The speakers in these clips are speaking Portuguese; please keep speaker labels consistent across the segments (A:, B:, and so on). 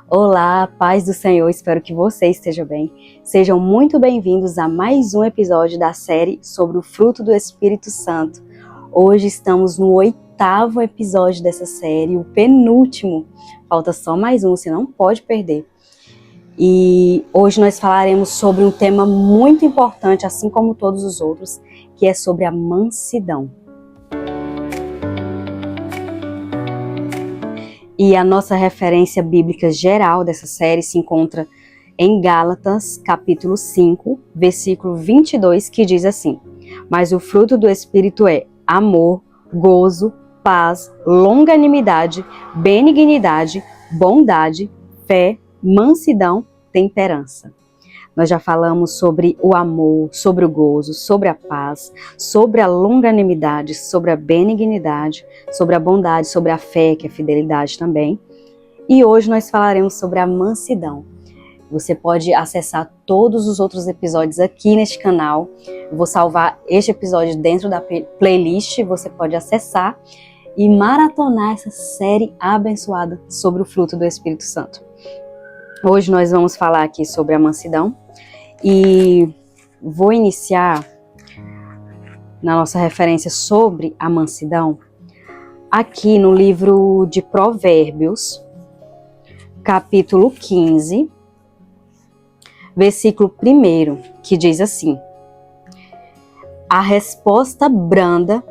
A: Olá, paz do Senhor, espero que você esteja bem. Sejam muito bem-vindos a mais um episódio da série sobre o fruto do Espírito Santo. Hoje estamos no 8º episódio dessa série, o penúltimo. Falta só mais um, você não pode perder. E hoje nós falaremos sobre um tema muito importante, assim como todos os outros, que é sobre a mansidão. E a nossa referência bíblica geral dessa série se encontra em Gálatas, capítulo 5, versículo 22, que diz assim: Mas o fruto do Espírito é amor, gozo, paz, longanimidade, benignidade, bondade, fé, mansidão, temperança. Nós já falamos sobre o amor, sobre o gozo, sobre a paz, sobre a longanimidade, sobre a benignidade, sobre a bondade, sobre a fé, que é a fidelidade também. E hoje nós falaremos sobre a mansidão. Você pode acessar todos os outros episódios aqui neste canal. Eu vou salvar este episódio dentro da playlist, você pode acessar e maratonar essa série abençoada sobre o fruto do Espírito Santo. Hoje nós vamos falar aqui sobre a mansidão e vou iniciar na nossa referência sobre a mansidão aqui no livro de Provérbios, capítulo 15, versículo 1, que diz assim: A resposta branda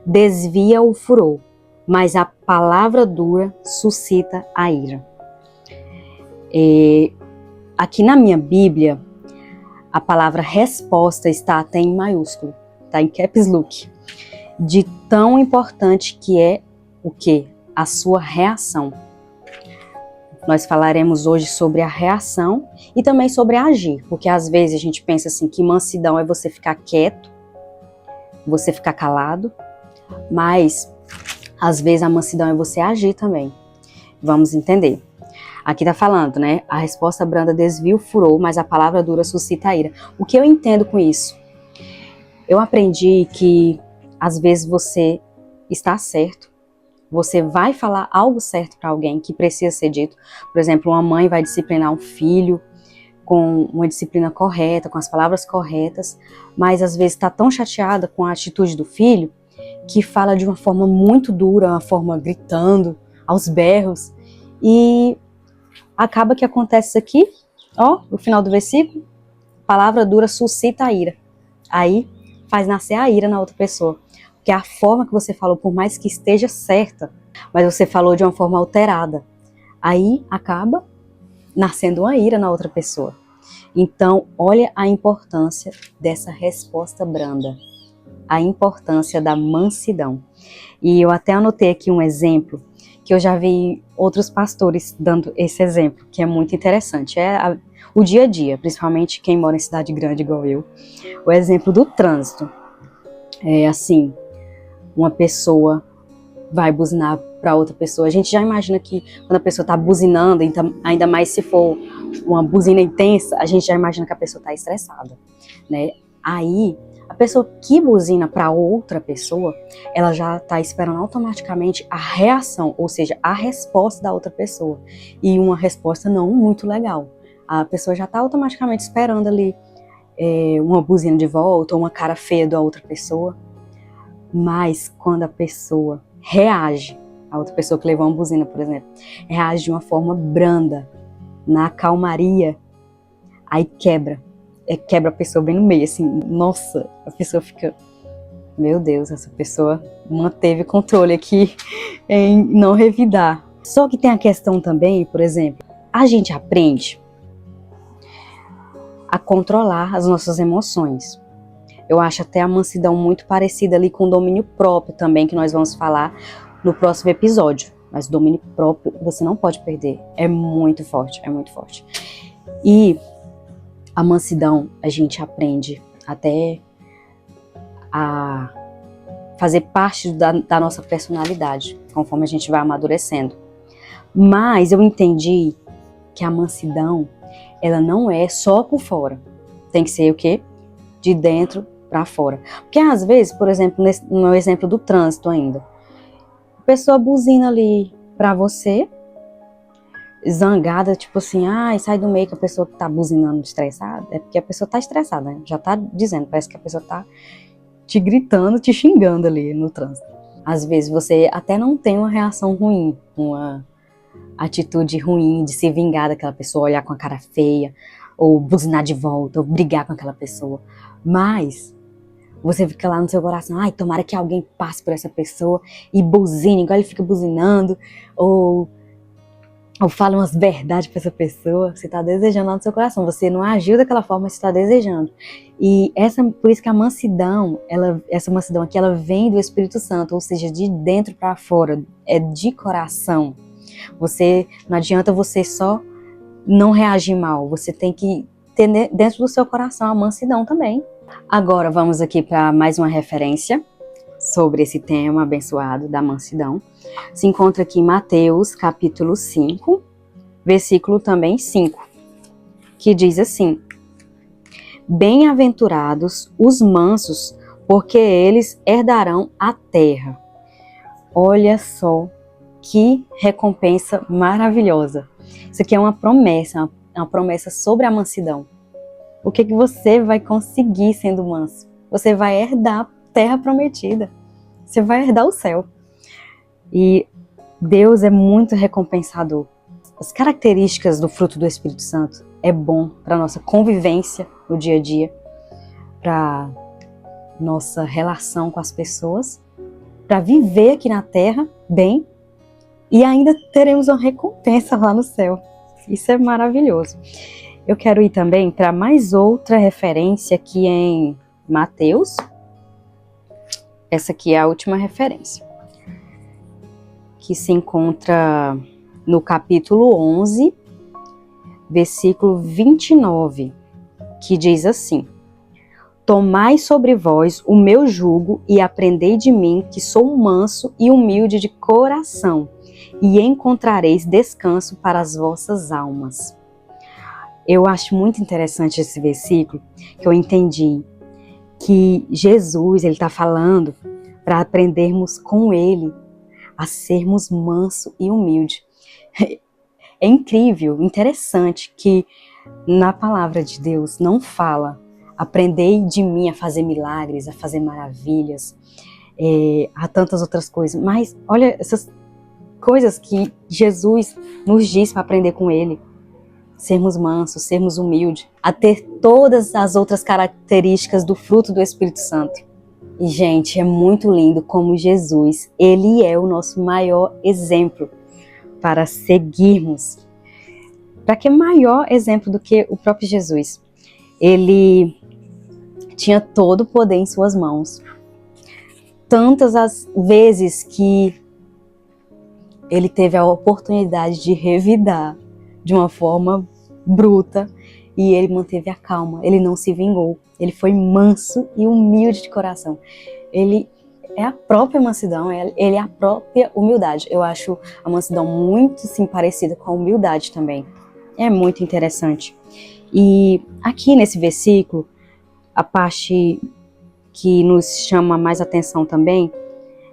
A: desvia o furor, mas a palavra dura suscita a ira. Aqui na minha Bíblia, a palavra resposta está até em maiúsculo, está em caps lock, de tão importante que é o quê? A sua reação. Nós falaremos hoje sobre a reação e também sobre agir, porque às vezes a gente pensa assim que mansidão é você ficar quieto, você ficar calado, mas às vezes a mansidão é você agir também. Vamos entender. Aqui tá falando, né? A resposta branda desvia o furor, mas a palavra dura suscita a ira. O que eu entendo com isso? Eu aprendi que às vezes você está certo, você vai falar algo certo para alguém que precisa ser dito. Por exemplo, uma mãe vai disciplinar um filho com uma disciplina correta, com as palavras corretas, mas às vezes está tão chateada com a atitude do filho que fala de uma forma muito dura, uma forma gritando, aos berros, e acaba que acontece isso aqui, ó, no final do versículo, palavra dura suscita a ira. Aí faz nascer a ira na outra pessoa. Porque a forma que você falou, por mais que esteja certa, mas você falou de uma forma alterada. Aí acaba nascendo uma ira na outra pessoa. Então, olha a importância dessa resposta branda. A importância da mansidão. E eu até anotei aqui um exemplo que eu já vi outros pastores dando esse exemplo, que é muito interessante. É o dia a dia, principalmente quem mora em cidade grande igual eu. O exemplo do trânsito. É assim, uma pessoa vai buzinar para outra pessoa. A gente já imagina que quando a pessoa está buzinando, ainda mais se for uma buzina intensa, a gente já imagina que a pessoa está estressada, né? Aí, a pessoa que buzina para outra pessoa, ela já está esperando automaticamente a reação, ou seja, a resposta da outra pessoa. E uma resposta não muito legal. A pessoa já está automaticamente esperando ali uma buzina de volta, ou uma cara feia da outra pessoa. Mas quando a pessoa reage, a outra pessoa que levou uma buzina, por exemplo, reage de uma forma branda, na calmaria, aí quebra a pessoa bem no meio, assim, nossa, a pessoa fica, meu Deus, essa pessoa manteve controle aqui em não revidar. Só que tem a questão também, por exemplo, a gente aprende a controlar as nossas emoções. Eu acho até a mansidão muito parecida ali com o domínio próprio também, que nós vamos falar no próximo episódio. Mas o domínio próprio você não pode perder, é muito forte, é muito forte. E a mansidão, a gente aprende até a fazer parte da nossa personalidade, conforme a gente vai amadurecendo. Mas eu entendi que a mansidão, ela não é só por fora. Tem que ser o quê? De dentro para fora. Porque às vezes, por exemplo, no exemplo do trânsito ainda, a pessoa buzina ali para você, zangada, tipo assim, ai, sai do meio que a pessoa que tá buzinando estressada, é porque a pessoa tá estressada, né? Já tá dizendo, parece que a pessoa tá te gritando, te xingando ali no trânsito. Às vezes você até não tem uma reação ruim, uma atitude ruim de se vingar daquela pessoa, olhar com a cara feia, ou buzinar de volta, ou brigar com aquela pessoa. Mas você fica lá no seu coração, ai, tomara que alguém passe por essa pessoa e buzine, igual ele fica buzinando, ou fala umas verdades pra essa pessoa. Você tá desejando lá no seu coração, você não agiu daquela forma, você tá desejando. E por isso que a mansidão, essa mansidão aqui, ela vem do Espírito Santo, ou seja, de dentro para fora, é de coração. Não adianta você só não reagir mal, você tem que ter dentro do seu coração a mansidão também. Agora vamos aqui para mais uma referência sobre esse tema abençoado da mansidão. Se encontra aqui em Mateus capítulo 5, versículo também 5, que diz assim: Bem-aventurados os mansos, porque eles herdarão a terra. Olha só que recompensa maravilhosa. Isso aqui é uma promessa sobre a mansidão. O que você vai conseguir sendo manso? Você vai herdar a terra prometida. Você vai herdar o céu. E Deus é muito recompensador. As características do fruto do Espírito Santo é bom para nossa convivência no dia a dia, para nossa relação com as pessoas, para viver aqui na terra bem, e ainda teremos uma recompensa lá no céu. Isso é maravilhoso. Eu quero ir também para mais outra referência aqui em Mateus. Essa aqui é a última referência, que se encontra no capítulo 11, versículo 29, que diz assim: Tomai sobre vós o meu jugo e aprendei de mim, que sou manso e humilde de coração, e encontrareis descanso para as vossas almas. Eu acho muito interessante esse versículo, que eu entendi que Jesus, ele está falando para aprendermos com ele a sermos manso e humilde. É incrível, interessante que na palavra de Deus não fala aprendei de mim a fazer milagres, a fazer maravilhas, a tantas outras coisas, mas olha essas coisas que Jesus nos diz para aprender com ele. Sermos mansos, sermos humildes, a ter todas as outras características do fruto do Espírito Santo. E, gente, é muito lindo como Jesus, ele é o nosso maior exemplo para seguirmos. Para que maior exemplo do que o próprio Jesus? Ele tinha todo o poder em suas mãos. Tantas as vezes que ele teve a oportunidade de revidar de uma forma bruta, e ele manteve a calma, ele não se vingou, ele foi manso e humilde de coração. Ele é a própria mansidão, ele é a própria humildade. Eu acho a mansidão muito sim, parecida com a humildade também. É muito interessante. E aqui nesse versículo, a parte que nos chama mais atenção também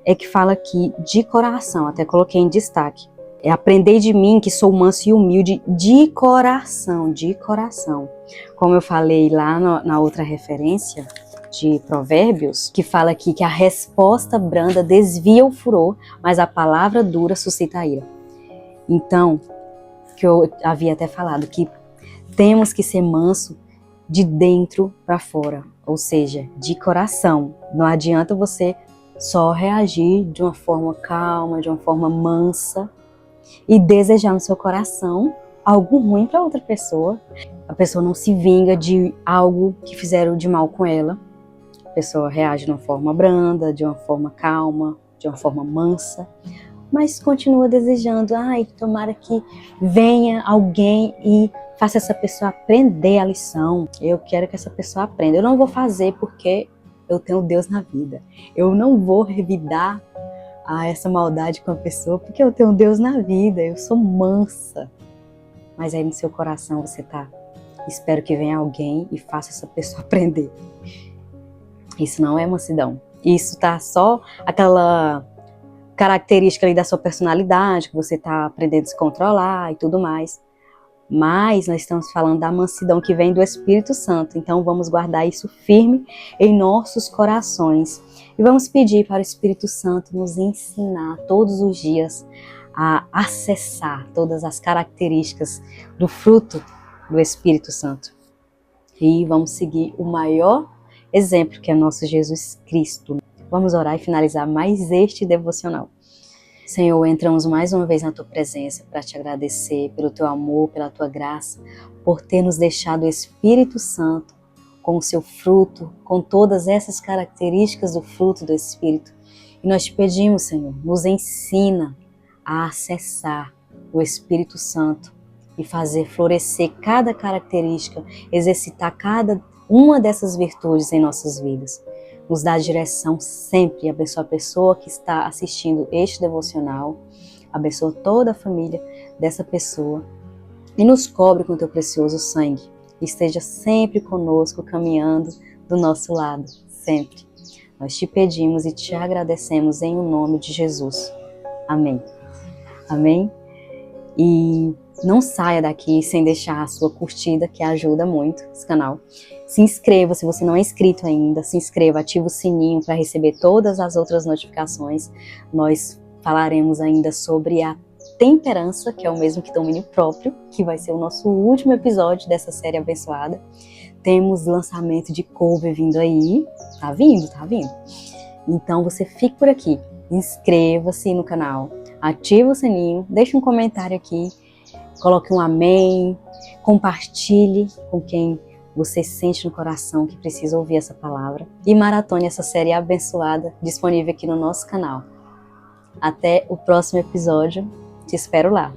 A: é que fala aqui de coração, até coloquei em destaque. Aprendei de mim que sou manso e humilde de coração, de coração. Como eu falei lá na outra referência de Provérbios, que fala aqui que a resposta branda desvia o furor, mas a palavra dura suscita a ira. Então, que eu havia até falado, que temos que ser manso de dentro para fora, ou seja, de coração. Não adianta você só reagir de uma forma calma, de uma forma mansa, e desejar no seu coração algo ruim para outra pessoa. A pessoa não se vinga de algo que fizeram de mal com ela. A pessoa reage de uma forma branda, de uma forma calma, de uma forma mansa, mas continua desejando, tomara que venha alguém e faça essa pessoa aprender a lição. Eu quero que essa pessoa aprenda. Eu não vou fazer porque eu tenho Deus na vida. Eu não vou revidar essa maldade com a pessoa, porque eu tenho Deus na vida, eu sou mansa. Mas aí no seu coração você tá, espero que venha alguém e faça essa pessoa aprender. Isso não é mansidão. Isso tá só aquela característica ali da sua personalidade, que você está aprendendo a se controlar e tudo mais. Mas nós estamos falando da mansidão que vem do Espírito Santo. Então vamos guardar isso firme em nossos corações. E vamos pedir para o Espírito Santo nos ensinar todos os dias a acessar todas as características do fruto do Espírito Santo. E vamos seguir o maior exemplo, que é nosso Jesus Cristo. Vamos orar e finalizar mais este devocional. Senhor, entramos mais uma vez na Tua presença para Te agradecer pelo Teu amor, pela Tua graça, por ter nos deixado o Espírito Santo com o Seu fruto, com todas essas características do fruto do Espírito. E nós Te pedimos, Senhor, nos ensina a acessar o Espírito Santo e fazer florescer cada característica, exercitar cada uma dessas virtudes em nossas vidas. Nos dá direção sempre, abençoa a pessoa que está assistindo este devocional, abençoa toda a família dessa pessoa e nos cobre com o Teu precioso sangue. Esteja sempre conosco, caminhando do nosso lado, sempre. Nós Te pedimos e Te agradecemos em o nome de Jesus. Amém. Amém? E não saia daqui sem deixar a sua curtida, que ajuda muito esse canal. Se inscreva, se você não é inscrito ainda, se inscreva, ativa o sininho para receber todas as outras notificações. Nós falaremos ainda sobre a temperança, que é o mesmo que domínio próprio, que vai ser o nosso último episódio dessa série abençoada. Temos lançamento de cover vindo aí, tá vindo. Então você fique por aqui, inscreva-se no canal, ativa o sininho, deixa um comentário aqui, coloque um amém, compartilhe com quem você sente no coração que precisa ouvir essa palavra e maratone essa série abençoada disponível aqui no nosso canal. Até o próximo episódio, te espero lá.